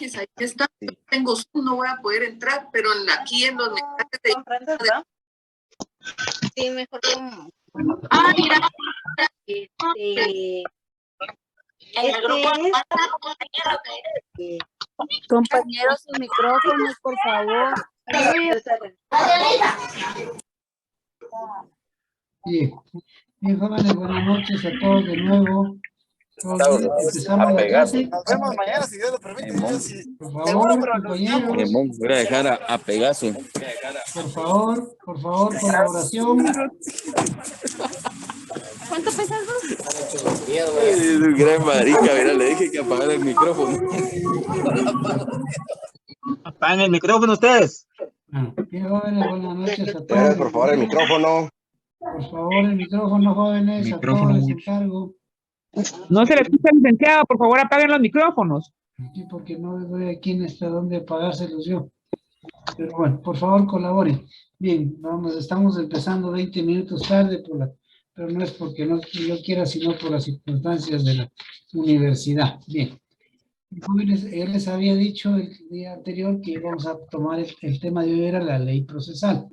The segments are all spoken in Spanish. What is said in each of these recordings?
mensajes, ahí está, tengo Zoom, no voy a poder entrar, pero aquí en los mensajes de... Sí, mejor como... Mira. En el grupo Compañeros, sus micrófonos, por favor. Bien, bien, jóvenes, buenas noches a todos de nuevo. Empezamos la clase. Nos vemos mañana, si Dios lo permite. Por favor, compañeros. Voy a dejar a Pegaso. Por favor, colaboración. ¿Cuánto pesas vos? Es un gran marica, mira, le dije que apagara el micrófono. Apaguen el micrófono ustedes. Bien, jóvenes, buenas noches a todos. Por favor, el micrófono. Por favor, el micrófono, jóvenes, a todos les encargo. No se le escucha, licenciado, por favor apaguen los micrófonos. Sí, porque no doy aquí en esta dónde apagárselos yo. Pero bueno, por favor colaboren. Bien, vamos, estamos empezando 20 minutos tarde, pero no es porque no yo quiera, sino por las circunstancias de la universidad. Bien. Jóvenes, yo les había dicho el día anterior que íbamos a tomar el tema de hoy, era la ley procesal.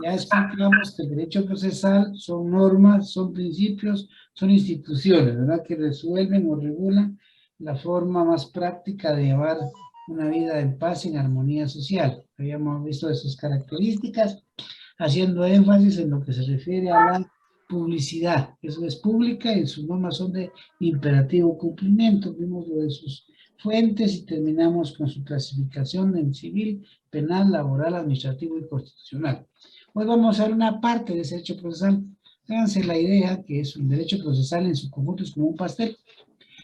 Ya explicamos que el derecho procesal son normas, son principios, son instituciones, ¿verdad? Que resuelven o regulan la forma más práctica de llevar una vida en paz y en armonía social. Habíamos visto esas características, haciendo énfasis en lo que se refiere a la publicidad. Eso es pública y sus normas son de imperativo cumplimiento. Vimos lo de sus fuentes y terminamos con su clasificación en civil, penal, laboral, administrativo y constitucional. Hoy vamos a ver una parte de ese derecho procesal. Háganse la idea que es un derecho procesal en su conjunto, es como un pastel.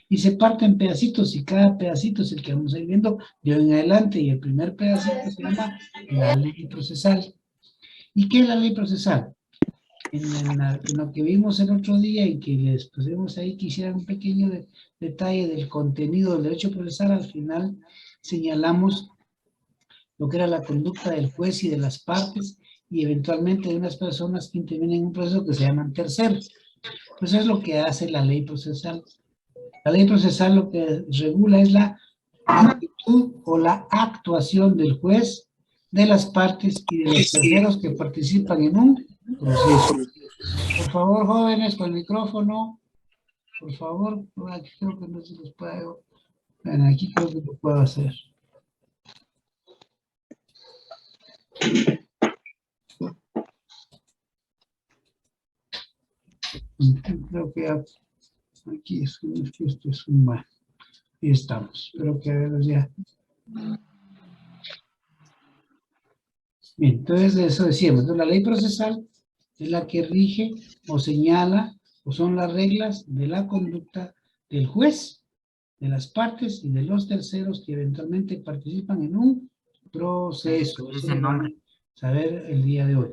Y se parte en pedacitos y cada pedacito es el que vamos a ir viendo de hoy en adelante. Y el primer pedacito se llama la ley procesal. ¿Y qué es la ley procesal? En lo que vimos el otro día y que les pusimos ahí, quisiera un pequeño detalle del contenido del derecho procesal. Al final señalamos lo que era la conducta del juez y de las partes y eventualmente de unas personas que intervienen en un proceso que se llaman terceros. Pues eso es lo que hace la ley procesal. La ley procesal lo que regula es la actitud o la actuación del juez, de las partes y de los terceros que participan en un proceso. Por favor, jóvenes, con el micrófono. Por favor, aquí creo que no se los puedo. Bueno, aquí creo que lo puedo hacer. Creo que aquí es que esto es un mal. Ahí estamos. Espero que veamos ya. Bien, entonces eso decíamos. Entonces, la ley procesal es la que rige o señala o son las reglas de la conducta del juez, de las partes y de los terceros que eventualmente participan en un proceso. Eso lo vamos a saber el día de hoy.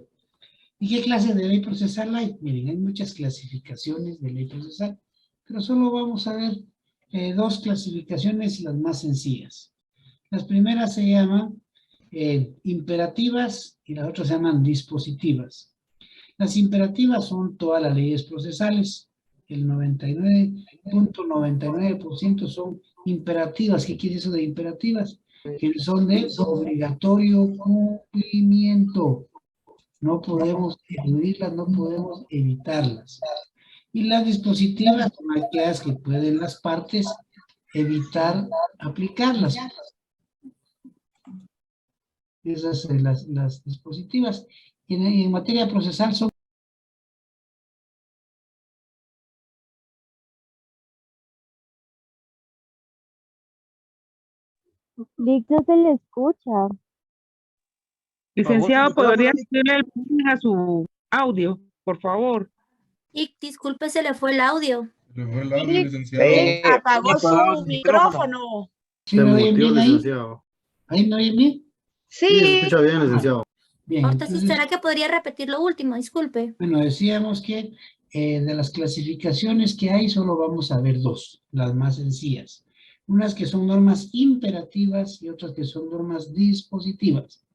¿Y qué clase de ley procesal hay? Miren, hay muchas clasificaciones de ley procesal, pero solo vamos a ver dos clasificaciones, las más sencillas. Las primeras se llaman imperativas y las otras se llaman dispositivas. Las imperativas son todas las leyes procesales. El 99.99% son imperativas. ¿Qué quiere eso de imperativas? Que son de obligatorio cumplimiento. No podemos eludirlas, no podemos evitarlas. Y las dispositivas son aquellas que pueden las partes evitar aplicarlas. Esas son las dispositivas. Y en materia procesal son... Vic, no se le escucha. Licenciado, ¿podría decirle el volumen a su audio, por favor? Y disculpe, se le fue el audio. Se le fue el audio, licenciado. Apagó su micrófono. ¿Sí me oyen bien ahí? ¿Ahí me oyen bien? Sí. Se escucha bien, licenciado. Bien, Ahorita sí, entonces, ¿será que podría repetir lo último? Disculpe. bueno, decíamos que de las clasificaciones que hay solo vamos a ver dos, las más sencillas. Unas que son normas imperativas y otras que son normas dispositivas.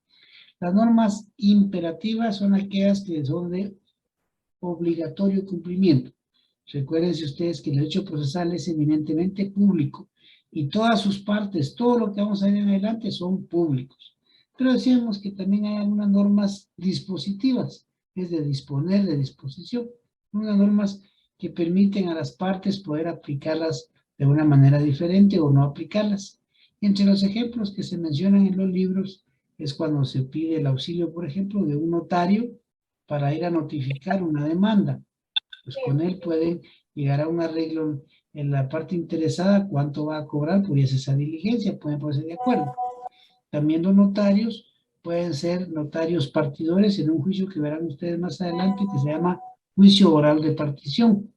Las normas imperativas son aquellas que son de obligatorio cumplimiento. Recuérdense ustedes que el derecho procesal es eminentemente público y todas sus partes, todo lo que vamos a ver en adelante son públicos. Pero decíamos que también hay algunas normas dispositivas, es de disponer, de disposición, unas normas que permiten a las partes poder aplicarlas de una manera diferente o no aplicarlas. Entre los ejemplos que se mencionan en los libros es cuando se pide el auxilio, por ejemplo, de un notario para ir a notificar una demanda. Pues con él pueden llegar a un arreglo en la parte interesada, cuánto va a cobrar por esa diligencia, pueden ponerse de acuerdo. También los notarios pueden ser notarios partidores en un juicio que verán ustedes más adelante que se llama juicio oral de partición.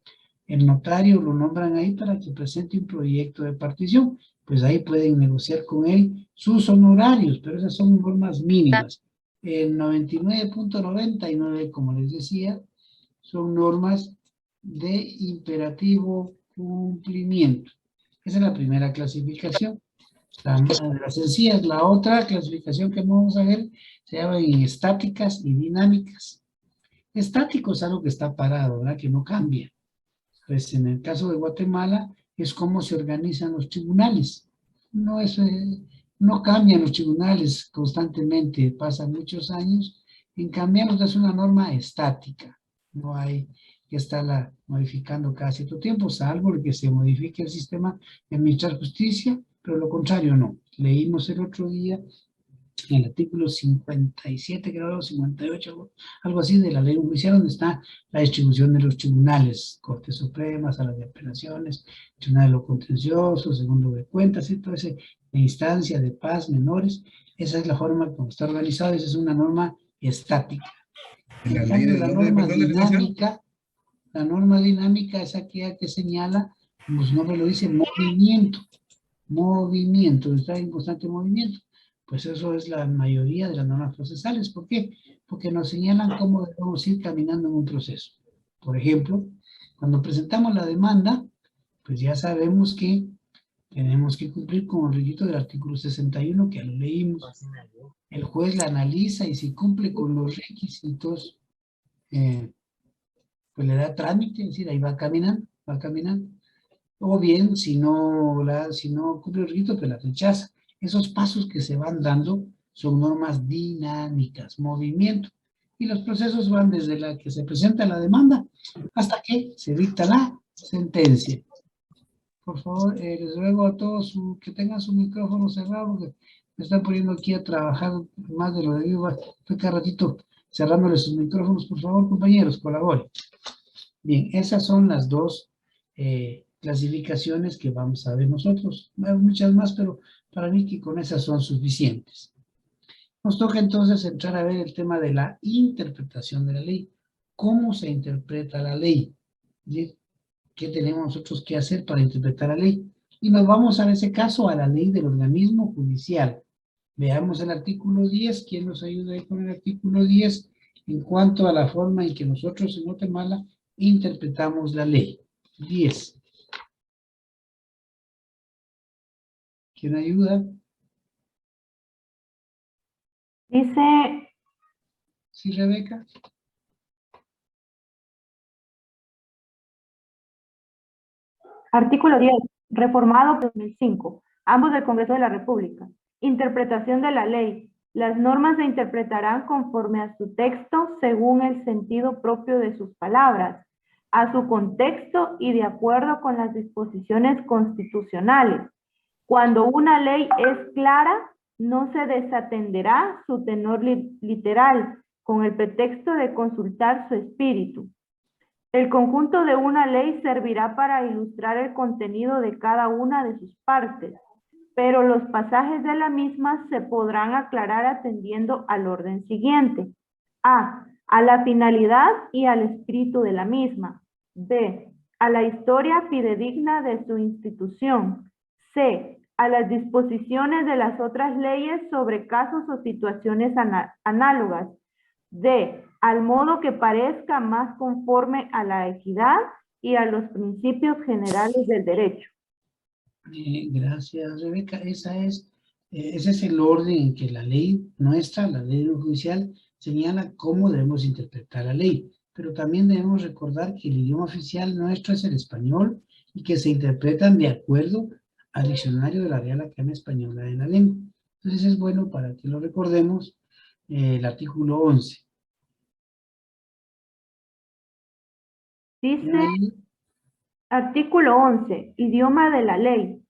El notario lo nombran ahí para que presente un proyecto de partición, pues ahí pueden negociar con él sus honorarios, pero esas son normas mínimas. El 99.99, como les decía, son normas de imperativo cumplimiento. Esa es la primera clasificación. Una de las sencillas. La otra clasificación que vamos a ver se llama estáticas y dinámicas. Estático es algo que está parado, ¿verdad? Que no cambia. Pues en el caso de Guatemala es cómo se organizan los tribunales. No cambian los tribunales constantemente, pasan muchos años. En cambio, es una norma estática. No hay que estarla modificando cada cierto tiempo, salvo que se modifique el sistema de administrar justicia, pero lo contrario no. Leímos el otro día en el artículo 57, creo, 58, algo así de la ley judicial, donde está la distribución de los tribunales, Cortes Supremas, Salas de Apelaciones, Tribunal de lo Contencioso, Segundo de Cuentas, y todo ese de instancia, de paz, menores. Esa es la forma como está organizado, esa es una norma estática. En cambio, la norma dinámica es aquella que señala, como su nombre lo dice, movimiento, está en constante movimiento. Pues eso es la mayoría de las normas procesales. ¿Por qué? Porque nos señalan cómo debemos ir caminando en un proceso. Por ejemplo, cuando presentamos la demanda, pues ya sabemos que tenemos que cumplir con el requisito del artículo 61, que ya lo leímos. El juez la analiza y si cumple con los requisitos, pues le da trámite, es decir, ahí va caminando. O bien, si no cumple el requisito, pues la rechaza. Esos pasos que se van dando son normas dinámicas, movimiento. Y los procesos van desde la que se presenta la demanda hasta que se dicta la sentencia. Por favor, les ruego a todos que tengan su micrófono cerrado, porque me están poniendo aquí a trabajar más de lo debido. Estoy cada ratito cerrándoles sus micrófonos. Por favor, compañeros, colaboren. Bien, esas son las dos clasificaciones que vamos a ver nosotros. Hay muchas más, pero para mí que con esas son suficientes. Nos toca entonces entrar a ver el tema de la interpretación de la ley. ¿Cómo se interpreta la ley? ¿Qué tenemos nosotros que hacer para interpretar la ley? Y nos vamos en ese caso a la ley del organismo judicial. Veamos el artículo 10. ¿Quién nos ayuda ahí con el artículo 10? En cuanto a la forma en que nosotros en Guatemala interpretamos la ley. 10. ¿Quién ayuda? Dice... ¿Sí, Rebeca? Artículo 10, reformado 2005, ambos del Congreso de la República. Interpretación de la ley. Las normas se interpretarán conforme a su texto según el sentido propio de sus palabras, a su contexto y de acuerdo con las disposiciones constitucionales. Cuando una ley es clara, no se desatenderá su tenor literal con el pretexto de consultar su espíritu. El conjunto de una ley servirá para ilustrar el contenido de cada una de sus partes, pero los pasajes de la misma se podrán aclarar atendiendo al orden siguiente. A. A la finalidad y al espíritu de la misma. B. A la historia fidedigna de su institución. C. A las disposiciones de las otras leyes sobre casos o situaciones análogas. D. Al modo que parezca más conforme a la equidad y a los principios generales del derecho. Gracias, Rebeca. Ese es el orden en que la ley nuestra, la ley judicial, señala cómo debemos interpretar la ley. Pero también debemos recordar que el idioma oficial nuestro es el español y que se interpretan de acuerdo al diccionario de la Real Academia Española de la Lengua. Entonces es bueno para que lo recordemos el artículo 11. Dice, Ahí, artículo 11, idioma de la ley.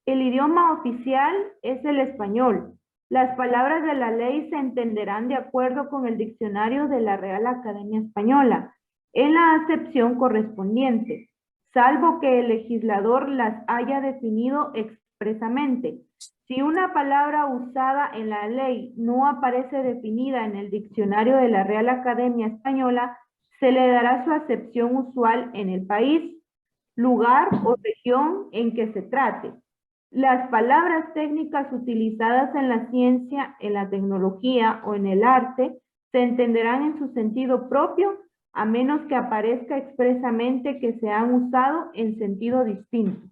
El idioma oficial es el español. Las palabras de la ley se entenderán de acuerdo con el diccionario de la Real Academia Española, en la acepción correspondiente, salvo que el legislador las haya definido expresamente. Si una palabra usada en la ley no aparece definida en el diccionario de la Real Academia Española, se le dará su acepción usual en el país, lugar o región en que se trate. Las palabras técnicas utilizadas en la ciencia, en la tecnología o en el arte se entenderán en su sentido propio, a menos que aparezca expresamente que se han usado en sentido distinto.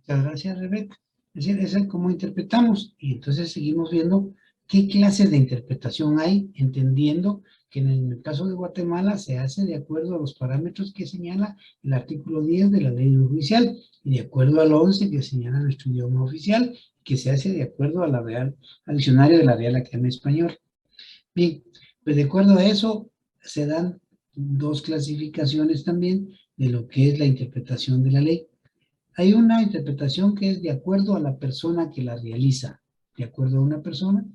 muchas gracias, Rebeca. Es decir, eso es como interpretamos, y entonces seguimos viendo qué clases de interpretación hay, entendiendo que en el caso de Guatemala se hace de acuerdo a los parámetros que señala el artículo 10 de la ley judicial, y de acuerdo al 11 que señala nuestro idioma oficial, que se hace de acuerdo a al diccionario de la Real Academia Española. Bien, pues de acuerdo a eso se dan dos clasificaciones también de lo que es la interpretación de la ley. Hay una interpretación que es de acuerdo a la persona que la realiza, de acuerdo a una persona,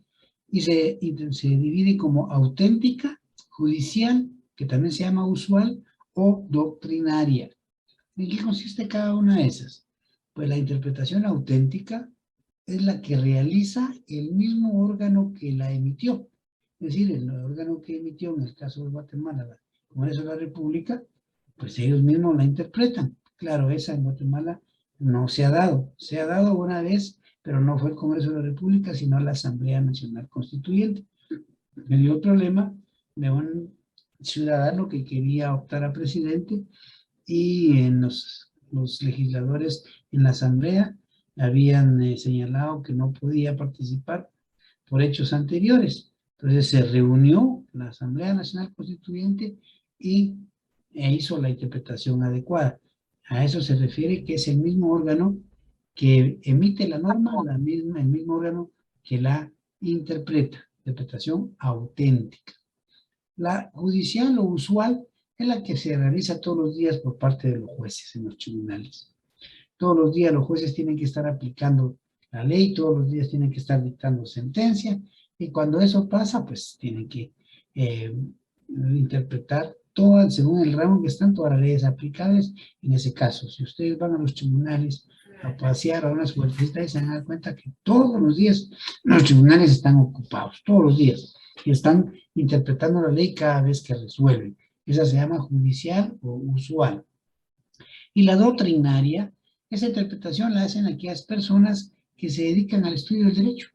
y se divide como auténtica, judicial, que también se llama usual, o doctrinaria. ¿En qué consiste cada una de esas? Pues la interpretación auténtica es la que realiza el mismo órgano que la emitió. Es decir, el órgano que emitió, en el caso de Guatemala, el Congreso de la República, pues ellos mismos la interpretan. Claro, esa en Guatemala no se ha dado. Se ha dado una vez, pero no fue el Congreso de la República, sino la Asamblea Nacional Constituyente. Me dio el problema de un ciudadano que quería optar a presidente y en los legisladores en la Asamblea habían señalado que no podía participar por hechos anteriores. Entonces se reunió la Asamblea Nacional Constituyente e hizo la interpretación adecuada. A eso se refiere que es el mismo órgano que emite la norma, el mismo órgano que la interpreta. Interpretación auténtica. La judicial o usual es la que se realiza todos los días por parte de los jueces en los tribunales. Todos los días los jueces tienen que estar aplicando la ley, todos los días tienen que estar dictando sentencia, y cuando eso pasa, pues tienen que interpretar todas, según el ramo que están, todas las leyes aplicables en ese caso. Si ustedes van a los tribunales a pasear a unas vueltitas, se van a dar cuenta que todos los días los tribunales están ocupados, todos los días, y están interpretando la ley cada vez que resuelven. Esa se llama judicial o usual. Y la doctrinaria, esa interpretación la hacen aquellas personas que se dedican al estudio del derecho.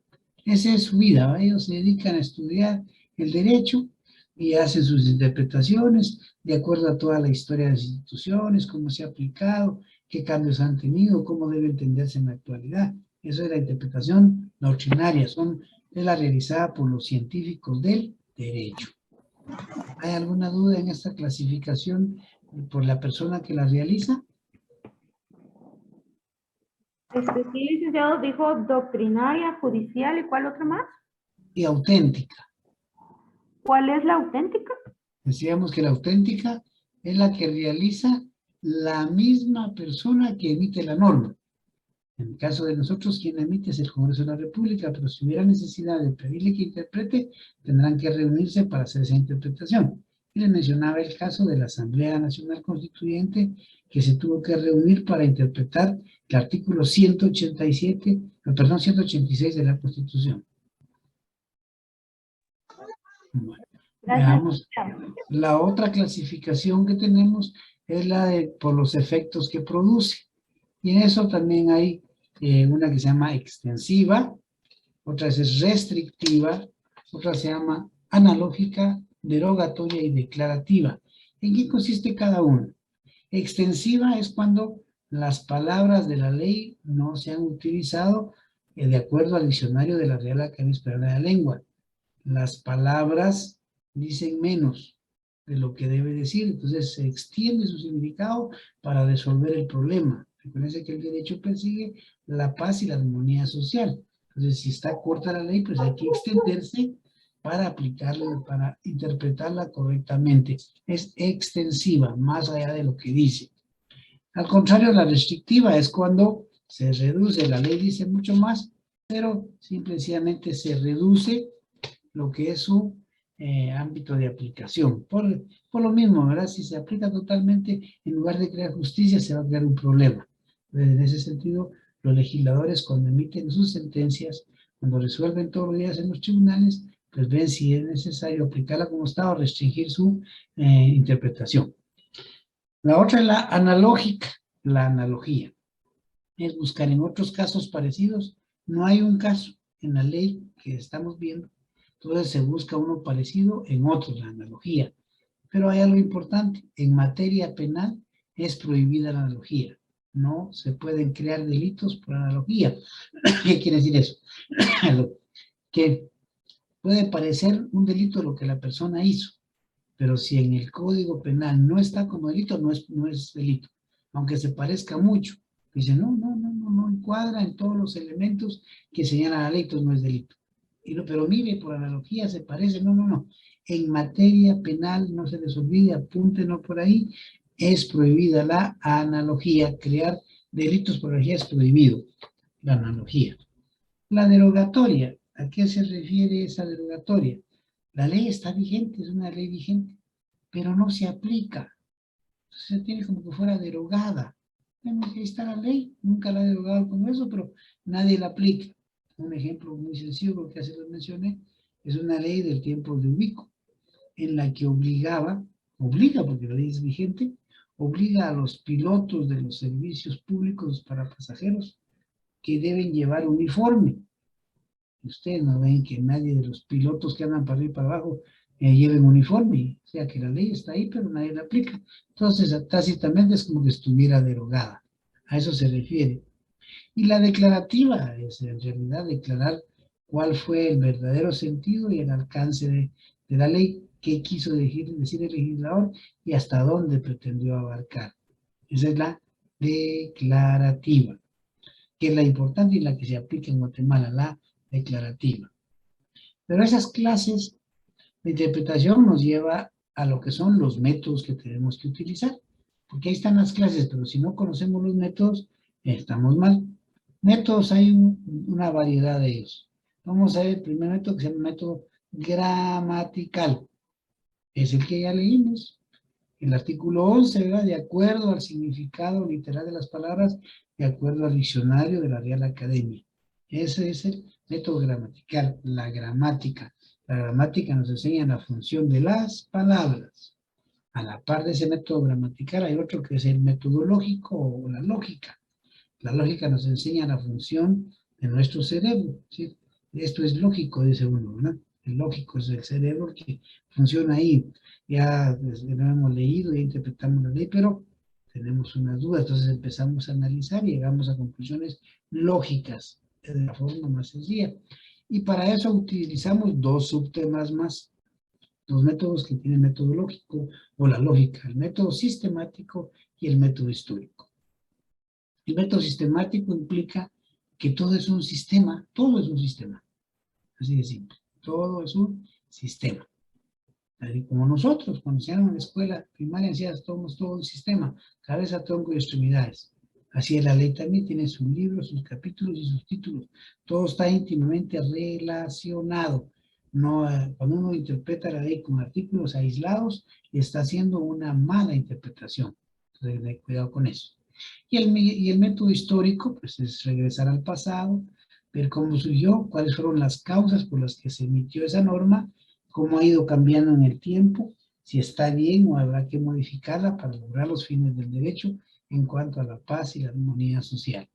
Esa es su vida, ¿va? Ellos se dedican a estudiar el derecho y hacen sus interpretaciones de acuerdo a toda la historia de las instituciones, cómo se ha aplicado, qué cambios han tenido, cómo debe entenderse en la actualidad. Eso es la interpretación doctrinaria, es la realizada por los científicos del derecho. ¿Hay alguna duda en esta clasificación por la persona que la realiza? Sí, licenciado, dijo doctrinaria, judicial, ¿y cuál otra más? Y auténtica. ¿Cuál es la auténtica? Decíamos que la auténtica es la que realiza la misma persona que emite la norma. En el caso de nosotros, quien emite es el Congreso de la República, pero si hubiera necesidad de pedirle que interprete, tendrán que reunirse para hacer esa interpretación. Y les mencionaba el caso de la Asamblea Nacional Constituyente, que se tuvo que reunir para interpretar el artículo 186 de la Constitución. Bueno, veamos. La otra clasificación que tenemos es la de por los efectos que produce. Y en eso también hay una que se llama extensiva, otra es restrictiva, otra se llama analógica, derogatoria y declarativa. ¿En qué consiste cada una? Extensiva es cuando las palabras de la ley no se han utilizado de acuerdo al diccionario de la Real Academia Española de la Lengua. Las palabras dicen menos de lo que debe decir, entonces se extiende su significado para resolver el problema. Recuerden que el derecho persigue la paz y la armonía social. Entonces, si está corta la ley, pues hay que extenderse para aplicarla, para interpretarla correctamente. Es extensiva, más allá de lo que dice. Al contrario, la restrictiva es cuando se reduce, la ley dice mucho más, pero simplemente se reduce lo que es su ámbito de aplicación. Por lo mismo, ¿verdad? Si se aplica totalmente, en lugar de crear justicia, se va a crear un problema. En ese sentido, los legisladores cuando emiten sus sentencias, cuando resuelven todos los días en los tribunales, pues ven si es necesario aplicarla como está o restringir su interpretación. La otra es la analógica, la analogía. Es buscar en otros casos parecidos. No hay un caso en la ley que estamos viendo. Entonces se busca uno parecido en otro, la analogía. Pero hay algo importante. En materia penal es prohibida la analogía. No se pueden crear delitos por analogía. ¿Qué quiere decir eso? Que puede parecer un delito lo que la persona hizo, pero si en el Código Penal no está como delito, no es delito, aunque se parezca mucho. Dice, no encuadra en todos los elementos que señala la ley, entonces no es delito. Pero mire, por analogía se parece, no. En materia penal, no se les olvide, apúntenlo por ahí, es prohibida la analogía, crear delitos por analogía es prohibido, la analogía. La derogatoria, ¿a qué se refiere esa derogatoria? La ley está vigente, es una ley vigente, pero no se aplica. Se tiene como que fuera derogada. Bueno, ahí está la ley, nunca la ha derogado el Congreso, pero nadie la aplica. Un ejemplo muy sencillo, porque ya se lo mencioné, es una ley del tiempo de Ubico, en la que obliga, porque la ley es vigente, obliga a los pilotos de los servicios públicos para pasajeros que deben llevar uniforme. Ustedes no ven que nadie de los pilotos que andan para arriba y para abajo lleven uniforme, o sea que la ley está ahí, pero nadie la aplica. Entonces, tácitamente es como que estuviera derogada. A eso se refiere. Y la declarativa es en realidad declarar cuál fue el verdadero sentido y el alcance de la ley, qué quiso decir el legislador y hasta dónde pretendió abarcar. Esa es la declarativa, que es la importante y la que se aplica en Guatemala, la declarativa. Pero esas clases de interpretación nos lleva a lo que son los métodos que tenemos que utilizar, porque ahí están las clases, pero si no conocemos los métodos, estamos mal. Métodos hay una variedad de ellos. Vamos a ver el primer método, que se llama método gramatical. Es el que ya leímos. El artículo 11, ¿verdad? De acuerdo al significado literal de las palabras, de acuerdo al diccionario de la Real Academia. Ese es el método gramatical, la gramática. La gramática nos enseña la función de las palabras. A la par de ese método gramatical hay otro que es el metodológico o la lógica. La lógica nos enseña la función de nuestro cerebro, ¿sí? Esto es lógico, dice uno, ¿verdad? El lógico es el cerebro que funciona ahí. Ya lo hemos leído, ya interpretamos la ley, pero tenemos unas dudas, entonces empezamos a analizar y llegamos a conclusiones lógicas, de la forma más sencilla. Y para eso utilizamos dos subtemas más, dos métodos que tienen método lógico o la lógica, el método sistemático y el método histórico. El método sistemático implica que todo es un sistema, así de simple, todo es un sistema. Así como nosotros, cuando se en la escuela primaria, decías, somos todo un sistema, cabeza, tronco y extremidades. Así es, la ley también tiene sus libros, sus capítulos y sus títulos. Todo está íntimamente relacionado. No, cuando uno interpreta la ley con artículos aislados, está haciendo una mala interpretación. Entonces, cuidado con eso. Y el método histórico, pues es regresar al pasado, ver cómo surgió, cuáles fueron las causas por las que se emitió esa norma, cómo ha ido cambiando en el tiempo, si está bien o habrá que modificarla para lograr los fines del derecho en cuanto a la paz y la armonía social.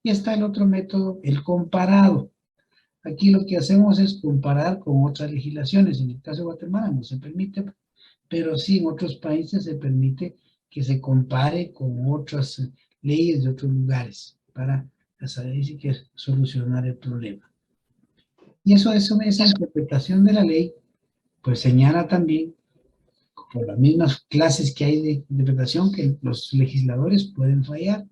Y está el otro método, el comparado. Aquí lo que hacemos es comparar con otras legislaciones. En el caso de Guatemala no se permite, pero sí en otros países se permite que se compare con otras leyes de otros lugares para saber si quiere solucionar el problema. Y esa interpretación de la ley, pues señala también, por las mismas clases que hay de interpretación, que los legisladores pueden fallar.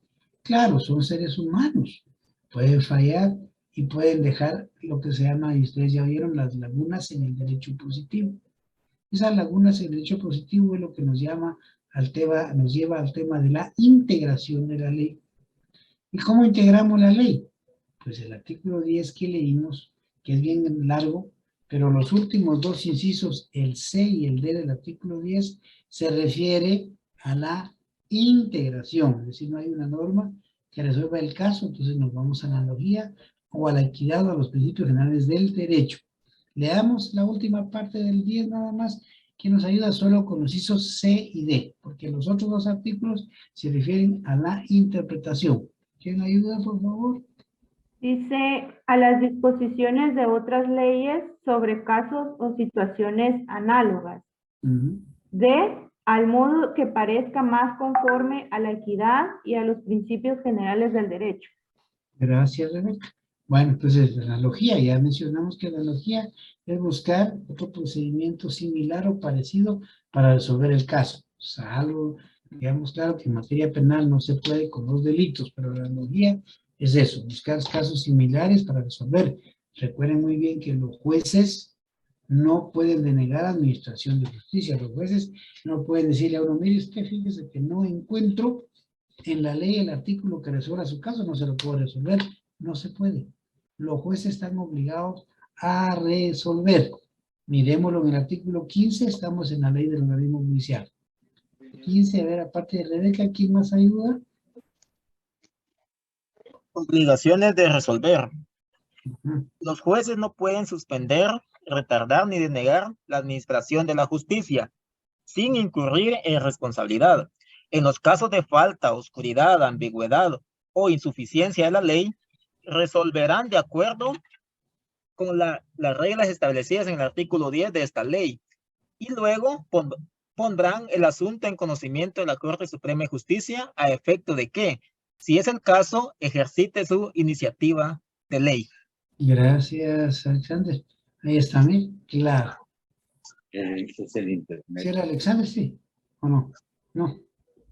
Claro, son seres humanos. Pueden fallar y pueden dejar lo que se llama, y ustedes ya vieron, las lagunas en el derecho positivo. Esas lagunas en el derecho positivo es lo que nos lleva al tema de la integración de la ley. ¿Y cómo integramos la ley? Pues el artículo 10 que leímos, que es bien largo, pero los últimos dos incisos, el C y el D del artículo 10, se refiere a la integración. Es decir, no hay una norma que resuelva el caso, entonces nos vamos a la analogía o a la equidad o a los principios generales del derecho. Leamos la última parte del 10 nada más, que nos ayuda solo con los incisos C y D, porque los otros dos artículos se refieren a la interpretación. ¿Quién ayuda, por favor? Dice a las disposiciones de otras leyes sobre casos o situaciones análogas. D, al modo que parezca más conforme a la equidad y a los principios generales del derecho. Gracias, Rebeca. Bueno, entonces la analogía, ya mencionamos que la analogía es buscar otro procedimiento similar o parecido para resolver el caso. Salvo, digamos, claro que en materia penal no se puede con los delitos, pero la analogía es eso, buscar casos similares para resolver. Recuerden muy bien que los jueces no pueden denegar administración de justicia. Los jueces no pueden decirle a uno, mire usted, fíjese que no encuentro en la ley el artículo que resuelva su caso, no se lo puedo resolver. No se puede. Los jueces están obligados a resolver. Miremoslo en el artículo 15, estamos en la ley del organismo judicial. 15, a ver, aparte de Rebeca, ¿quién más ayuda? Obligaciones de resolver. Los jueces no pueden suspender, retardar ni denegar la administración de la justicia sin incurrir en responsabilidad. En los casos de falta, oscuridad, ambigüedad o insuficiencia de la ley, resolverán de acuerdo con las reglas establecidas en el artículo 10 de esta ley y luego pondrán el asunto en conocimiento de la Corte Suprema de Justicia a efecto de que, si es el caso, ejercite su iniciativa de ley. Gracias, Alexander. Ahí está, ¿eh? Claro. Es el internet. ¿Sí era Alexander, sí? ¿O no? No.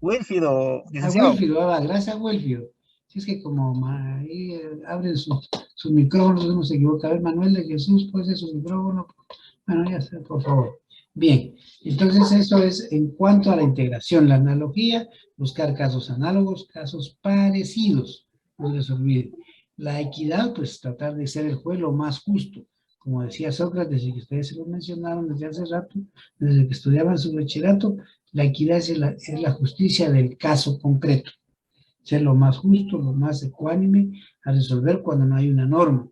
Wilfrido, licenciado. Wilfrido, gracias, Wilfrido. Si es que como ahí abren sus micrófonos, uno se equivoca. A ver, Manuel de Jesús, puede ser su micrófono. Bueno, ya sé, por favor. Bien, entonces eso es en cuanto a la integración, la analogía, buscar casos análogos, casos parecidos, no se les olvide. La equidad, pues tratar de ser el juez lo más justo. Como decía Sócrates, y que ustedes se lo mencionaron desde hace rato, desde que estudiaban su bachillerato, la equidad es la justicia del caso concreto. Ser lo más justo, lo más ecuánime a resolver cuando no hay una norma.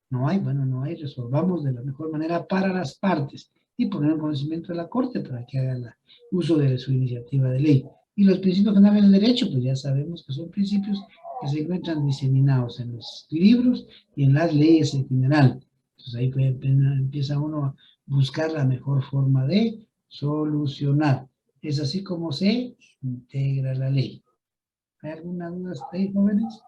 No hay, bueno, no hay, resolvamos de la mejor manera para las partes y poner en conocimiento de la Corte para que haga uso de su iniciativa de ley. Y los principios generales del derecho, pues ya sabemos que son principios que se encuentran diseminados en los libros y en las leyes en general. Entonces ahí empieza uno a buscar la mejor forma de solucionar. Es así como se integra la ley. ¿Hay alguna duda ahí, jóvenes?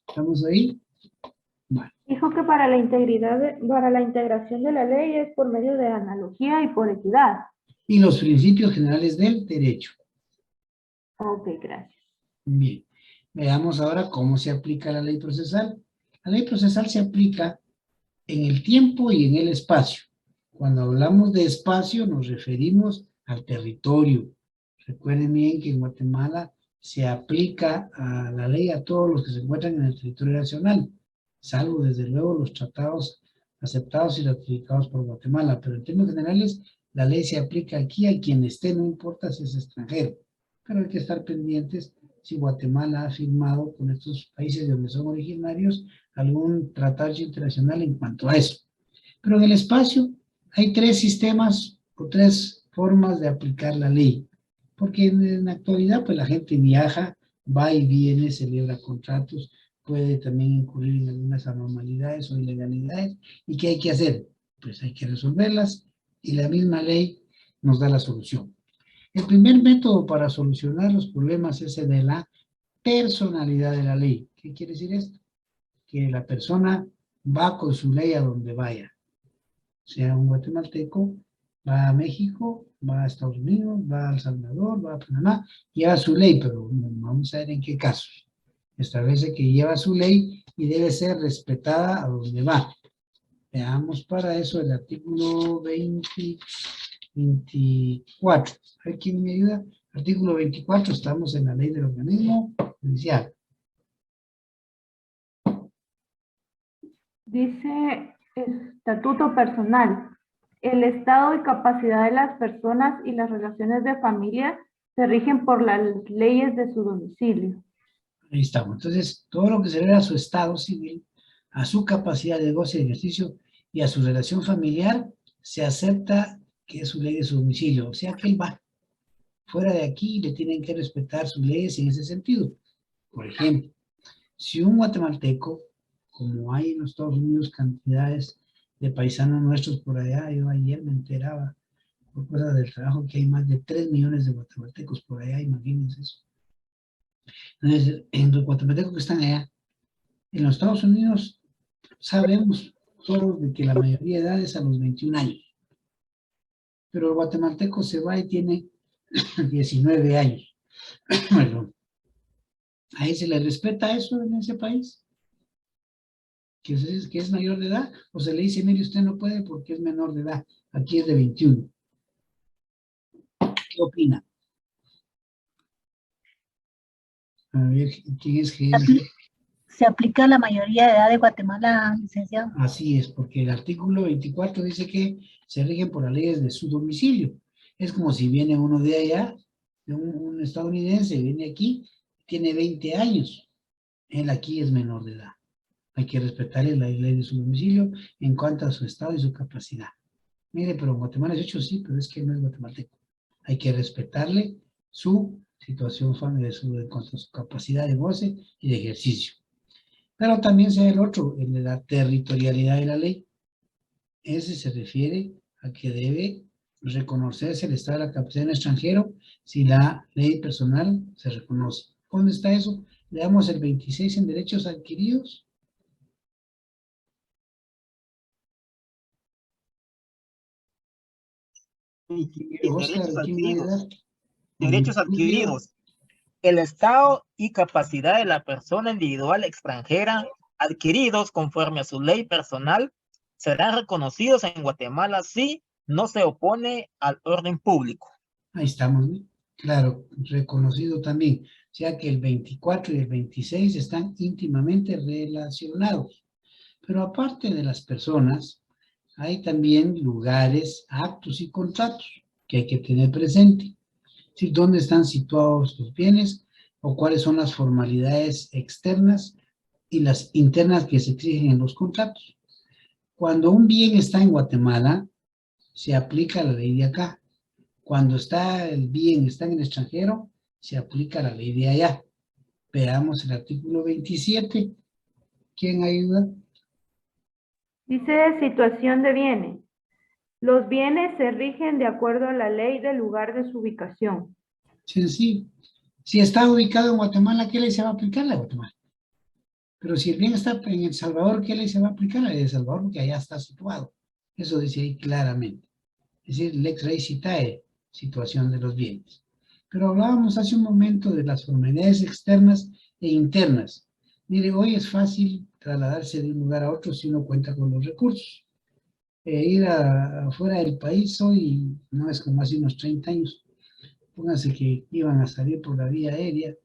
¿Estamos ahí? Bueno. Dijo que para la integración de la ley es por medio de analogía y por equidad. Y los principios generales del derecho. Ok, gracias. Bien. Veamos ahora cómo se aplica la ley procesal. La ley procesal se aplica en el tiempo y en el espacio. Cuando hablamos de espacio nos referimos al territorio. Recuerden bien que en Guatemala se aplica a la ley a todos los que se encuentran en el territorio nacional, salvo desde luego los tratados aceptados y ratificados por Guatemala, pero en términos generales la ley se aplica aquí a quien esté, no importa si es extranjero, pero hay que estar pendientes si Guatemala ha firmado con estos países de donde son originarios algún tratado internacional en cuanto a eso. Pero en el espacio hay tres sistemas o tres formas de aplicar la ley. Porque en la actualidad, pues la gente viaja, va y viene, celebra contratos, puede también incurrir en algunas anormalidades o ilegalidades. ¿Y qué hay que hacer? Pues hay que resolverlas y la misma ley nos da la solución. El primer método para solucionar los problemas es el de la personalidad de la ley. ¿Qué quiere decir esto? Que la persona va con su ley a donde vaya. Sea un guatemalteco, Va a México, va a Estados Unidos, va a El Salvador, va a Panamá, lleva su ley, pero vamos a ver en qué casos. Establece que lleva su ley y debe ser respetada a donde va. Veamos para eso el artículo 24. ¿A ver quién me ayuda? Artículo 24, estamos en la ley del organismo judicial. Dice estatuto personal. El estado y capacidad de las personas y las relaciones de familia se rigen por las leyes de su domicilio. Ahí estamos. Entonces, todo lo que se refiere a su estado civil, a su capacidad de goce y ejercicio y a su relación familiar, se acepta que es su ley de su domicilio. O sea que él va fuera de aquí y le tienen que respetar sus leyes en ese sentido. Por ejemplo, si un guatemalteco, como hay en los Estados Unidos cantidades de paisanos nuestros por allá, yo ayer me enteraba por cosas del trabajo que hay más de 3 millones de guatemaltecos por allá, imagínense eso. Entonces, en los guatemaltecos que están allá, en los Estados Unidos, sabemos todos de que la mayoría de edad es a los 21 años. Pero el guatemalteco se va y tiene 19 años. Perdón. ¿Ahí se le respeta eso en ese país? ¿Que es mayor de edad? ¿O se le dice, mire, usted no puede porque es menor de edad? Aquí es de 21. ¿Qué opina? A ver, ¿quién es GM? Se aplica a la mayoría de edad de Guatemala, licenciado. Así es, porque el artículo 24 dice que se rigen por las leyes de su domicilio. Es como si viene uno de allá, de un estadounidense, viene aquí, tiene 20 años. Él aquí es menor de edad. Hay que respetarle la ley de su domicilio en cuanto a su estado y su capacidad. Mire, pero en Guatemala es hecho sí, pero es que no es guatemalteco. Hay que respetarle su situación familiar, en cuanto a su capacidad de goce y de ejercicio. Pero también sea el otro, el de la territorialidad de la ley. Ese se refiere a que debe reconocerse el estado de la capacidad en el extranjero si la ley personal se reconoce. ¿Dónde está eso? Le damos el 26 en derechos adquiridos. Oscar, ¿quién me va a ayudar? Derechos adquiridos. El estado y capacidad de la persona individual extranjera adquiridos conforme a su ley personal serán reconocidos en Guatemala si no se opone al orden público. Ahí estamos, ¿no? Claro, reconocido también. O sea que el 24 y el 26 están íntimamente relacionados. Pero aparte de las personas, hay también lugares, actos y contratos que hay que tener presente. ¿Sí? ¿Dónde están situados los bienes o cuáles son las formalidades externas y las internas que se exigen en los contratos? Cuando un bien está en Guatemala, se aplica la ley de acá. Cuando está el bien, está en el extranjero, se aplica la ley de allá. Veamos el artículo 27. ¿Quién ayuda? Dice situación de bienes. Los bienes se rigen de acuerdo a la ley del lugar de su ubicación. Sencillo. Si está ubicado en Guatemala, ¿qué ley se va a aplicar? La de Guatemala. Pero si el bien está en El Salvador, ¿qué ley se va a aplicar? La de El Salvador, porque allá está situado. Eso dice ahí claramente. Es decir, lex rei citae, situación de los bienes. Pero hablábamos hace un momento de las formalidades externas e internas. Mire, hoy es fácil trasladarse de un lugar a otro si uno cuenta con los recursos. Ir afuera del país hoy no es como hace unos 30 años. Pónganse que iban a salir por la vía aérea.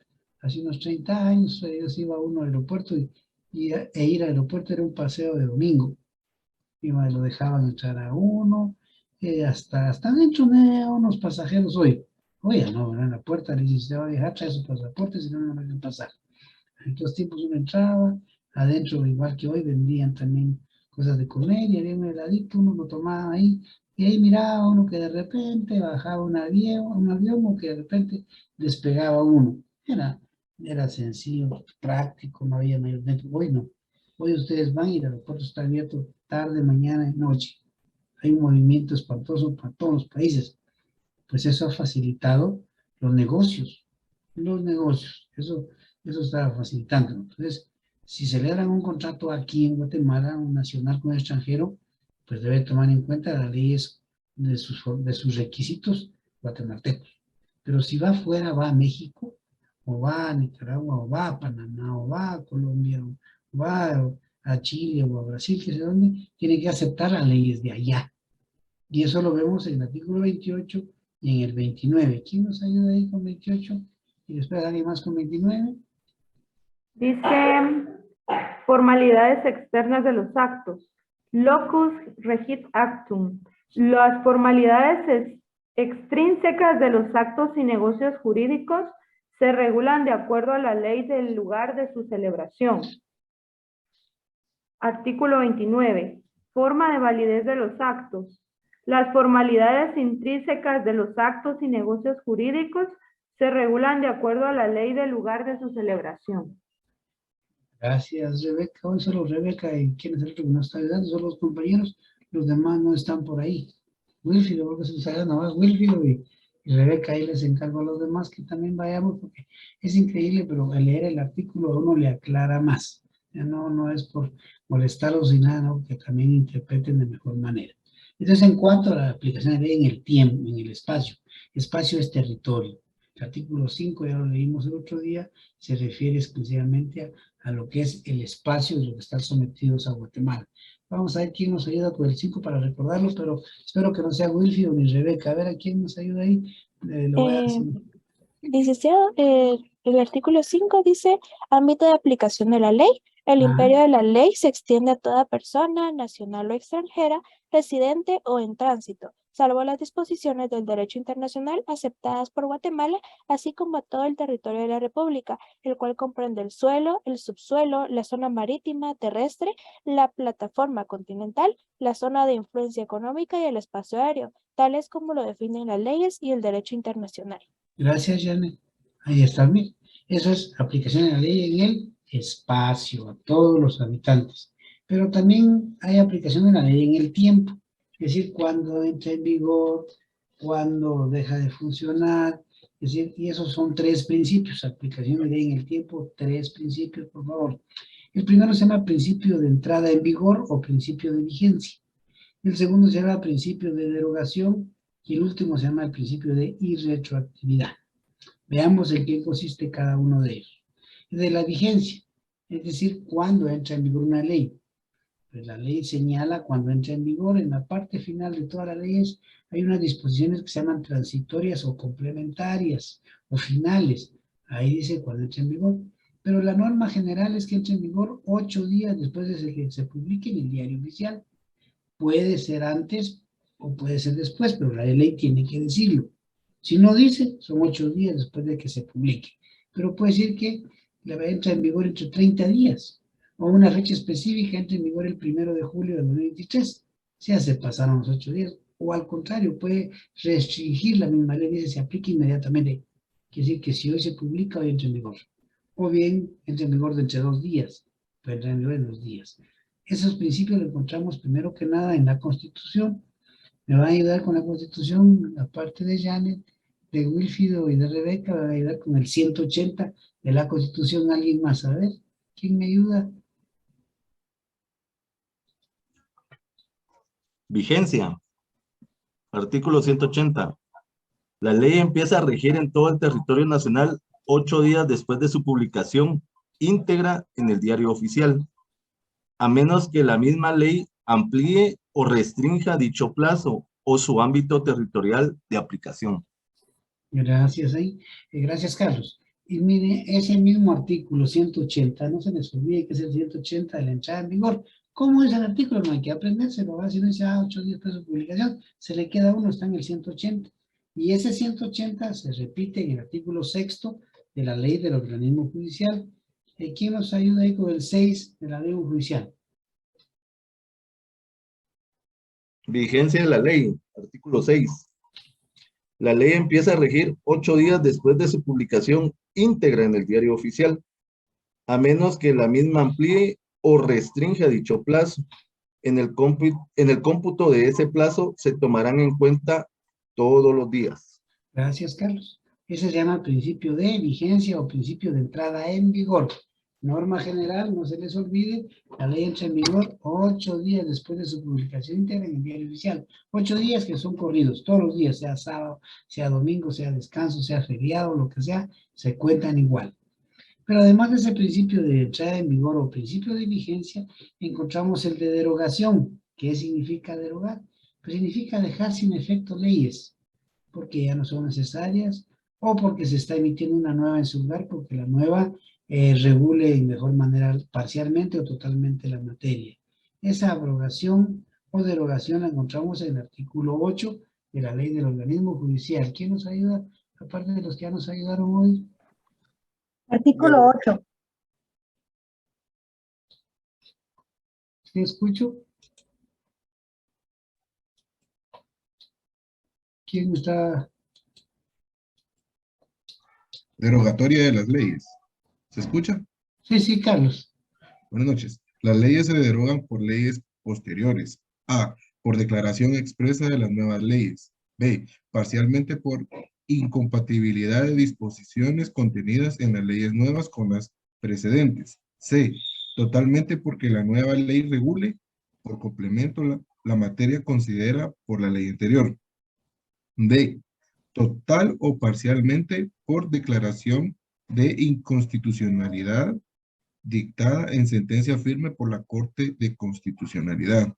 Hace unos 30 años ellos iba a uno al aeropuerto e ir al aeropuerto era un paseo de domingo. Lo dejaban entrar a uno, hasta dentro de unos pasajeros hoy. Oye, no, en la puerta le dicen, se va a dejar traer su pasaporte, si no, no me dejan pasar. En estos tiempos uno entraba, adentro, igual que hoy, vendían también cosas de comer, y había un heladito, uno lo tomaba ahí, y ahí miraba uno que de repente bajaba un avión o que de repente despegaba uno. Era sencillo, práctico, no había mayor dentro. Hoy no. Hoy ustedes van y el aeropuerto está abierto tarde, mañana y noche. Hay un movimiento espantoso para todos los países. Pues eso ha facilitado los negocios. Eso está facilitando. Entonces, si celebran un contrato aquí en Guatemala, un nacional con el extranjero, pues debe tomar en cuenta las leyes de sus requisitos guatemaltecos. Pero si va afuera, va a México, o va a Nicaragua, o va a Panamá, o va a Colombia, o va a Chile, o a Brasil, que sé dónde, tiene que aceptar las leyes de allá. Y eso lo vemos en el artículo 28 y en el 29. ¿Quién nos ayuda ahí con 28? Y después alguien más con 29. Dice formalidades externas de los actos. Locus regit actum. Las formalidades extrínsecas de los actos y negocios jurídicos se regulan de acuerdo a la ley del lugar de su celebración. Artículo 29. Forma de validez de los actos. Las formalidades intrínsecas de los actos y negocios jurídicos se regulan de acuerdo a la ley del lugar de su celebración. Gracias, Rebeca. Hoy solo Rebeca y quién es el otro que nos está ayudando, son los compañeros, los demás no están por ahí. Wilfrido, porque se está nada más Wilfrido y Rebeca, ahí les encargo a los demás que también vayamos, porque es increíble, pero al leer el artículo a uno le aclara más. Ya no es por molestarlos y nada, ¿no? Que también interpreten de mejor manera. Entonces, en cuanto a la aplicación de ley en el tiempo, en el espacio es territorio. El artículo 5, ya lo leímos el otro día, se refiere exclusivamente a lo que es el espacio de lo que están sometidos a Guatemala. Vamos a ver quién nos ayuda con el 5 para recordarlo, pero espero que no sea Wilfrido ni Rebeca. A ver, ¿a quién nos ayuda ahí? Lo voy a decir. Licenciado, el artículo 5 dice, ámbito de aplicación de la ley. El imperio de la ley se extiende a toda persona, nacional o extranjera, residente o en tránsito, salvo las disposiciones del derecho internacional aceptadas por Guatemala, así como a todo el territorio de la República, el cual comprende el suelo, el subsuelo, la zona marítima, terrestre, la plataforma continental, la zona de influencia económica y el espacio aéreo, tales como lo definen las leyes y el derecho internacional. Gracias, Janet. Ahí está, mira. Eso es aplicación de la ley en el espacio, a todos los habitantes. Pero también hay aplicación de la ley en el tiempo. Es decir, cuando entra en vigor, cuando deja de funcionar. Es decir, y esos son 3 principios. Aplicación de ley en el tiempo, 3 principios, por favor. El primero se llama principio de entrada en vigor o principio de vigencia. El segundo se llama principio de derogación. Y el último se llama el principio de irretroactividad. Veamos en qué consiste cada uno de ellos. De la vigencia, es decir, cuando entra en vigor una ley. Pues la ley señala cuando entra en vigor. En la parte final de todas las leyes hay unas disposiciones que se llaman transitorias o complementarias o finales. Ahí dice cuando entra en vigor. Pero la norma general es que entra en vigor 8 días después de que se publique en el diario oficial. Puede ser antes o puede ser después, pero la ley tiene que decirlo. Si no dice, son 8 días después de que se publique. Pero puede decir que entra en vigor entre 30 días, o una fecha específica entra en vigor el 1 de julio de 2023. Ya se pasaron los 8 días. O al contrario, puede restringir la misma ley, dice se aplica inmediatamente. Quiere decir que si hoy se publica, hoy entra en vigor. O bien entra en vigor de entre 2 días. Puede entrar en vigor en 2 días. Esos principios los encontramos primero que nada en la Constitución. Me va a ayudar con la Constitución, aparte de Janet, de Wilfrido y de Rebeca, me va a ayudar con el 180 de la Constitución. ¿Alguien más? A ver, ¿quién me ayuda? Vigencia. Artículo 180. La ley empieza a regir en todo el territorio nacional 8 días después de su publicación íntegra en el diario oficial, a menos que la misma ley amplíe o restrinja dicho plazo o su ámbito territorial de aplicación. Gracias, gracias, Carlos. Y mire, ese mismo artículo 180, no se les olvide que es el 180 de la entrada en vigor. ¿Cómo es el artículo? No hay que aprendérselo, ¿va? Si no dice 8 días después de su publicación, se le queda uno, está en el 180. Y ese 180 se repite en el artículo 6 de la ley del organismo judicial. ¿Quién nos ayuda ahí con el 6 de la ley judicial? Vigencia de la ley, artículo 6. La ley empieza a regir 8 días después de su publicación íntegra en el diario oficial, a menos que la misma amplíe o restrinja dicho plazo. En el cómputo de ese plazo se tomarán en cuenta todos los días. Gracias, Carlos. Ese se llama principio de vigencia o principio de entrada en vigor. Norma general, no se les olvide, la ley entra en vigor 8 días después de su publicación íntegra en el diario oficial. 8 días que son corridos, todos los días, sea sábado, sea domingo, sea descanso, sea feriado, lo que sea, se cuentan igual. Pero además de ese principio de entrada en vigor o principio de vigencia, encontramos el de derogación. ¿Qué significa derogar? Pues significa dejar sin efecto leyes, porque ya no son necesarias o porque se está emitiendo una nueva en su lugar, porque la nueva regule en mejor manera parcialmente o totalmente la materia. Esa abrogación o derogación la encontramos en el artículo 8 de la ley del organismo judicial. ¿Quién nos ayuda? Aparte de los que ya nos ayudaron hoy. Artículo 8. ¿Sí escucho? ¿Quién está? Derogatoria de las leyes. ¿Se escucha? Sí, sí, Carlos. Buenas noches. Las leyes se derogan por leyes posteriores. A. Por declaración expresa de las nuevas leyes. B. Parcialmente por incompatibilidad de disposiciones contenidas en las leyes nuevas con las precedentes. C. Totalmente porque la nueva ley regule por complemento la materia considerada por la ley anterior. D. Total o parcialmente por declaración de inconstitucionalidad dictada en sentencia firme por la Corte de Constitucionalidad.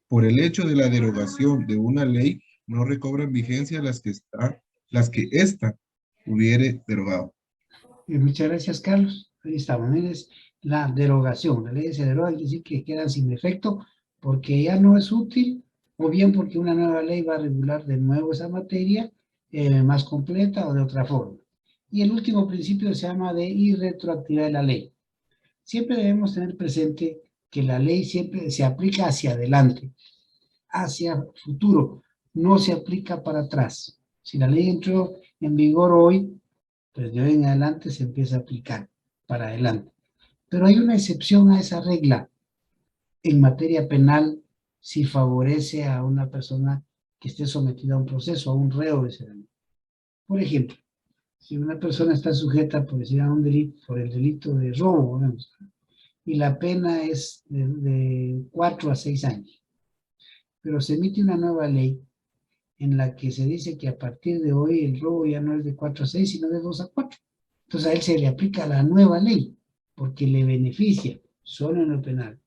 Por el hecho de la derogación de una ley, no recobran vigencia las que ésta hubiere derogado. Muchas gracias, Carlos. Ahí estamos. Es la derogación. La ley se deroga, quiere decir que quedan sin efecto porque ya no es útil, o bien porque una nueva ley va a regular de nuevo esa materia más completa o de otra forma. Y el último principio se llama de irretroactividad de la ley. Siempre debemos tener presente que la ley siempre se aplica hacia adelante, hacia futuro, no se aplica para atrás. Si la ley entró en vigor hoy, pues de hoy en adelante se empieza a aplicar para adelante. Pero hay una excepción a esa regla en materia penal si favorece a una persona que esté sometida a un proceso, a un reo de ese delito. Por ejemplo, si una persona está sujeta, por decir, a un delito, por el delito de robo, vamos, y la pena es de 4 a 6 años, pero se emite una nueva ley en la que se dice que a partir de hoy el robo ya no es de 4 a 6, sino de 2 a 4. Entonces a él se le aplica la nueva ley, porque le beneficia, solo en lo penal.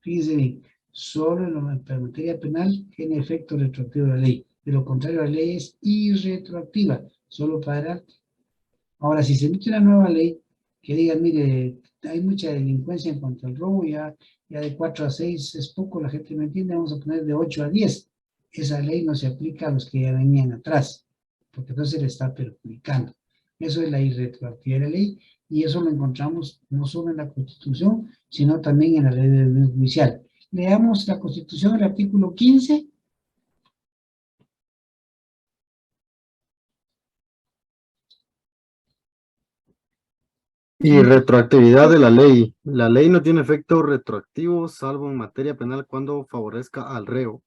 Fíjense bien, solo en la materia penal tiene efecto retroactivo de la ley. De lo contrario, la ley es irretroactiva, solo para adelante. Ahora, si se emite una nueva ley que diga, mire, hay mucha delincuencia en cuanto al robo, ya de 4 a 6 es poco, la gente no entiende, vamos a poner de 8 a 10. Esa ley no se aplica a los que ya venían atrás, porque entonces le está perjudicando. Eso es la irretroactividad de la ley, y eso lo encontramos no solo en la Constitución, sino también en la ley del orden judicial. Leamos la Constitución, el artículo 15. Y retroactividad de la ley. La ley no tiene efecto retroactivo, salvo en materia penal cuando favorezca al reo.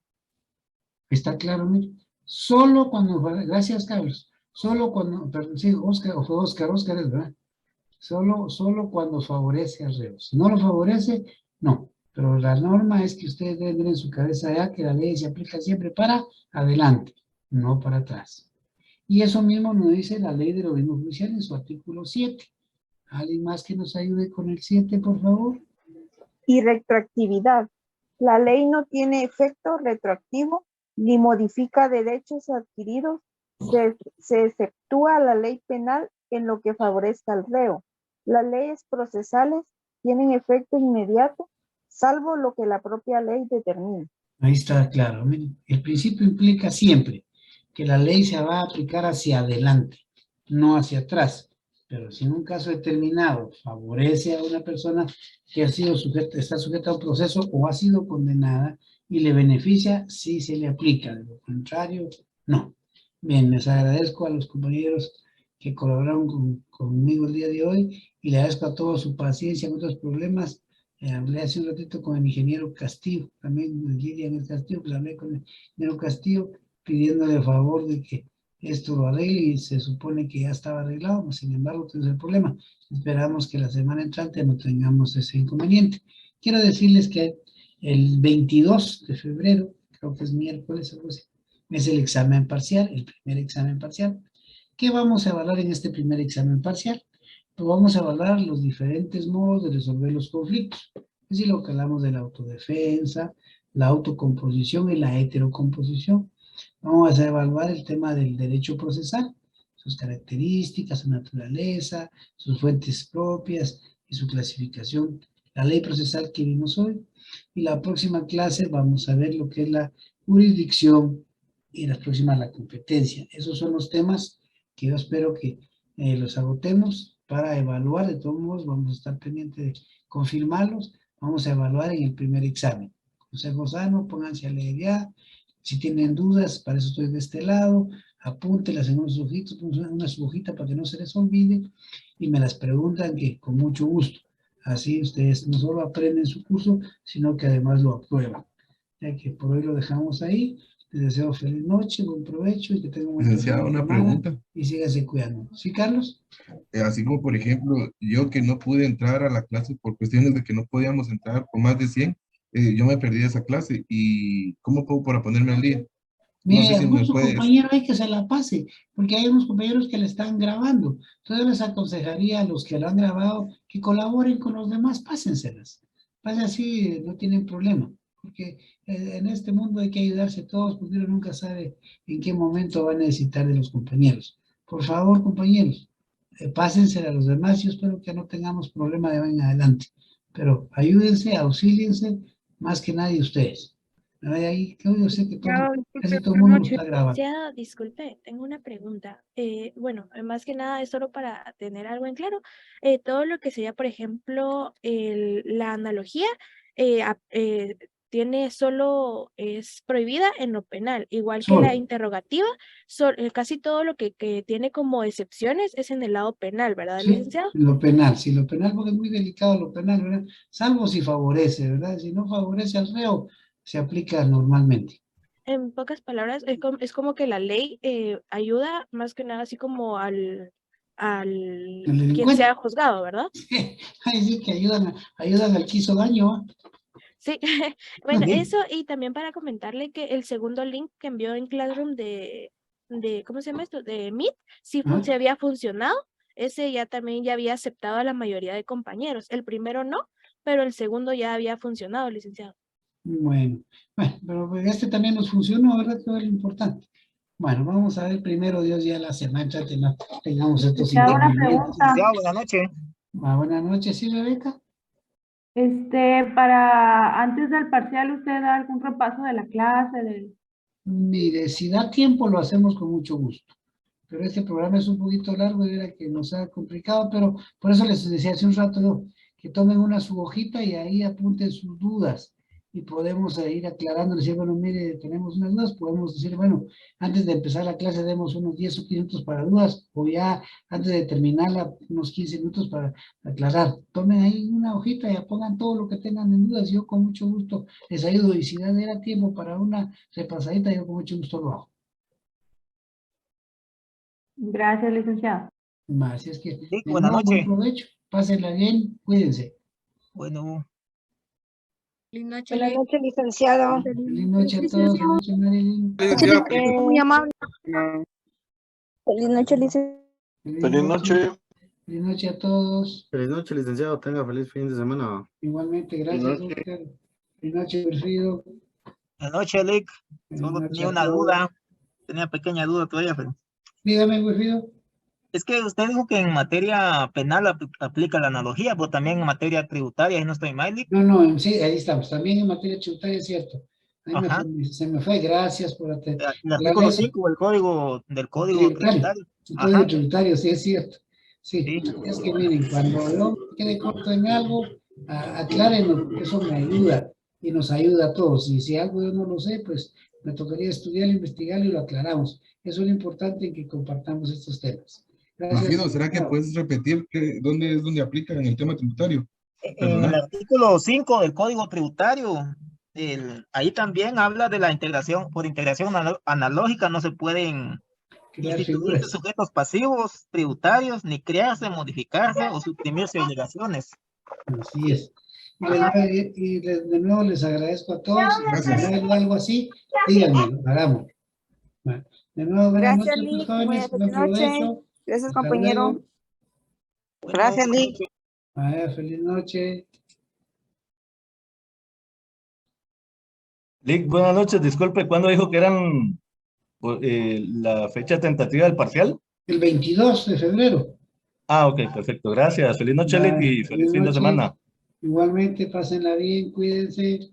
Está claro, mire. Solo cuando, gracias Carlos, solo cuando, perdón, sí, Oscar es verdad. Solo cuando favorece al reo. Si no lo favorece, no. Pero la norma es que ustedes deben tener en su cabeza ya que la ley se aplica siempre para adelante, no para atrás. Y eso mismo nos dice la ley del orden judicial en su artículo 7. ¿Alguien más que nos ayude con el 7, por favor? Y retroactividad. La ley no tiene efecto retroactivo ni modifica derechos adquiridos. Se exceptúa la ley penal en lo que favorezca al reo. Las leyes procesales tienen efecto inmediato, salvo lo que la propia ley determine. Ahí está claro. Miren, el principio implica siempre que la ley se va a aplicar hacia adelante, no hacia atrás. Pero si en un caso determinado favorece a una persona que ha sido está sujeta a un proceso o ha sido condenada y le beneficia, sí se le aplica. De lo contrario, no. Bien, les agradezco a los compañeros que colaboraron conmigo el día de hoy y le agradezco a todos su paciencia en otros problemas. Hablé hace un ratito con el ingeniero Castillo, también Lilian Castillo, pues hablé con el ingeniero Castillo pidiéndole el favor de que esto lo arregle y se supone que ya estaba arreglado, mas sin embargo tenemos el problema. Esperamos que la semana entrante no tengamos ese inconveniente. Quiero decirles que el 22 de febrero, creo que es miércoles, algo así, es el examen parcial, el primer examen parcial. ¿Qué vamos a evaluar en este primer examen parcial? Pues vamos a evaluar los diferentes modos de resolver los conflictos. Es decir, lo que hablamos de la autodefensa, la autocomposición y la heterocomposición. Vamos a evaluar el tema del derecho procesal, sus características, su naturaleza, sus fuentes propias y su clasificación. La ley procesal que vimos hoy. Y la próxima clase vamos a ver lo que es la jurisdicción y la próxima la competencia. Esos son los temas que yo espero que los agotemos para evaluar. De todos modos, vamos a estar pendientes de confirmarlos. Vamos a evaluar en el primer examen. Consejo sano, pónganse a leer ya. Si tienen dudas, para eso estoy de este lado. Apúntelas en unos ojitos, una su hojita para que no se les olvide. Y me las preguntan que con mucho gusto. Así ustedes no solo aprenden su curso, sino que además lo aprueban. Ya que por hoy lo dejamos ahí. Les deseo feliz noche, buen provecho y que tengan un buen Licenciado, una pregunta. y síganse cuidando. ¿Sí, Carlos? Así como, por ejemplo, yo que no pude entrar a la clase por cuestiones de que no podíamos entrar por más de 100, yo me perdí esa clase. ¿Y cómo puedo para ponerme al día? No Mire, sé si me algún puedes... compañero hay que se la pase, porque hay unos compañeros que le están grabando. Entonces les aconsejaría a los que lo han grabado que colaboren con los demás, pásenselas. Pase así, no tienen problema, porque en este mundo hay que ayudarse todos, porque uno nunca sabe en qué momento va a necesitar de los compañeros. Por favor, compañeros, pásensela a los demás. Yo espero que no tengamos problema de ahora en adelante, pero ayúdense, auxíliense, más que nadie ustedes. Ahí, yo sé que casi todo el mundo lo está grabando. Licenciado, disculpe, tengo una pregunta. Bueno, más que nada es solo para tener algo en claro. Todo lo que sería, por ejemplo, la analogía, tiene solo, es prohibida en lo penal, igual que la interrogativa, casi todo lo que tiene como excepciones es en el lado penal, ¿verdad, Sí, licenciado? lo penal, sí, lo penal, porque es muy delicado lo penal, ¿verdad? Salvo si favorece, ¿verdad? Si no favorece al reo, se aplica normalmente. En pocas palabras, es como que la ley ayuda más que nada así como al El quien delincuente. sea juzgado, ¿verdad? Ahí sí que ayudan al que hizo daño, ¿ah? Sí, bueno, Ujú. eso y también para comentarle que el segundo link que envió en Classroom ¿cómo se llama esto? De Meet, sí, Ah. sí había funcionado, ese ya también ya había aceptado a la mayoría de compañeros, el primero no, pero el segundo ya había funcionado, licenciado. Bueno, pero pues este también nos funcionó, ¿verdad? Que es lo importante. Bueno, vamos a ver primero, Dios, ya la semana tengamos estos Ya una inconvenientes. pregunta. Buenas noches. Buenas noches, ¿sí, Rebeca? Para antes del parcial, ¿usted da algún repaso de la clase? Mire, si da tiempo lo hacemos con mucho gusto. Pero este programa es un poquito largo y era que nos ha complicado, pero por eso les decía hace un rato yo, que tomen una su hojita y ahí apunten sus dudas y podemos ir aclarando, decir, bueno, mire, tenemos unas dudas, podemos decir, bueno, antes de empezar la clase demos unos 10 o 15 minutos para dudas, o ya antes de terminarla, unos 15 minutos para aclarar. Tomen ahí una hojita y pongan todo lo que tengan en dudas, yo con mucho gusto les ayudo, y si da tiempo para una repasadita, yo con mucho gusto lo hago. Gracias, licenciado. Así es que, Sí, buenas buen noches. provecho, pásenla bien, cuídense. Bueno. Buenas Buenas noches, licenciado. Feliz noche a todos, feliz noche, Marilyn. Muy amable. Feliz noche, licenciado. Feliz noche. Feliz noche a todos. Feliz noche, licenciado. Tenga feliz fin de semana. Igualmente, gracias, Oscar. Feliz noche, Wilfrido. Buenas noches, Lick. Feliz Solo noche tenía a una todos. duda. Tenía pequeña duda todavía, pero... Dígame, Wilfrido. Es que usted dijo que en materia penal aplica la analogía, pero también en materia tributaria, y no estoy mal, Lick. No, sí, ahí estamos. También en materia tributaria es cierto. Ahí Ajá. se me fue, gracias por El aclarar artículo eso. 5 del código tributario. El Ajá. código tributario, sí, es cierto. Sí, Sí. es que miren, cuando yo quede corto en algo, aclárenlo, porque eso me ayuda y nos ayuda a todos. Y si algo yo no lo sé, pues me tocaría estudiarlo, investigarlo y lo aclaramos. Eso es lo importante en que compartamos estos temas. Gracias. Mafino, ¿será que puedes repetir dónde es donde aplica en el tema tributario? En el artículo 5 del código tributario, ahí también habla de la integración, por integración analógica no se pueden Crear instituirse figuras. sujetos pasivos, tributarios, ni crearse, modificarse o suprimirse obligaciones. Así es. De nuevo les agradezco a todos. Si hay algo así, díganme, hagamos. Bueno, de nuevo, buenas Gracias, noches, Lick. jóvenes. Buenas Buen noches. provecho. Gracias, Hasta compañero. luego. Gracias, Lick. Feliz noche. Lick, buenas noches. Disculpe, ¿cuándo dijo que eran la fecha tentativa del parcial? El 22 de febrero. Ah, ok, perfecto. Gracias. Feliz noche, Lick, y feliz fin de noche. semana. Igualmente, pásenla bien, cuídense.